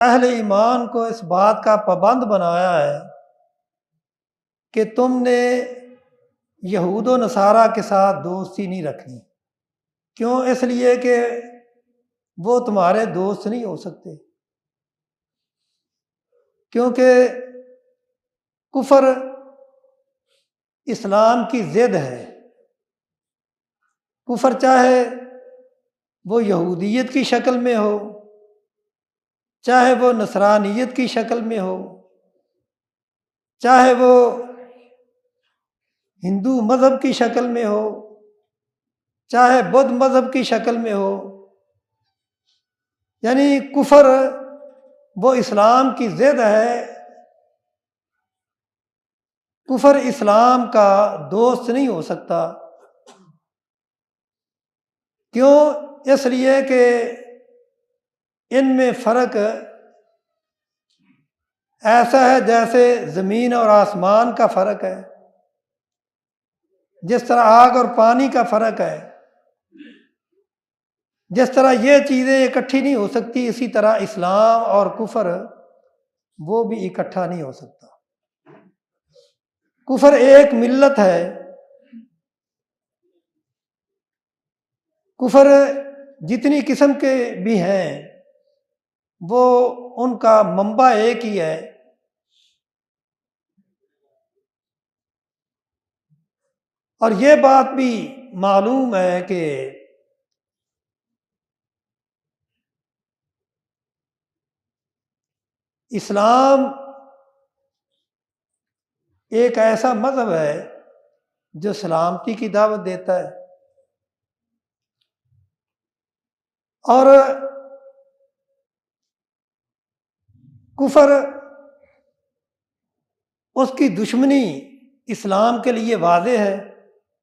اہل ایمان کو اس بات کا پابند بنایا ہے کہ تم نے یہود و نصارہ کے ساتھ دوستی نہیں رکھنی۔ کیوں؟ اس لیے کہ وہ تمہارے دوست نہیں ہو سکتے، کیونکہ کفر اسلام کی ضد ہے۔ کفر چاہے وہ یہودیت کی شکل میں ہو، چاہے وہ نصرانیت کی شکل میں ہو، چاہے وہ ہندو مذہب کی شکل میں ہو، چاہے بدھ مذہب کی شکل میں ہو، یعنی کفر وہ اسلام کی ضد ہے۔ کفر اسلام کا دوست نہیں ہو سکتا۔ کیوں؟ اس لیے کہ ان میں فرق ایسا ہے جیسے زمین اور آسمان کا فرق ہے، جس طرح آگ اور پانی کا فرق ہے، جس طرح یہ چیزیں اکٹھی نہیں ہو سکتی، اسی طرح اسلام اور کفر وہ بھی اکٹھا نہیں ہو سکتا۔ کفر ایک ملت ہے۔ کفر جتنی قسم کے بھی ہیں وہ ان کا منبع ایک ہی ہے۔ اور یہ بات بھی معلوم ہے کہ اسلام ایک ایسا مذہب ہے جو سلامتی کی دعوت دیتا ہے، اور کفر اس کی دشمنی اسلام کے لیے واضح ہے۔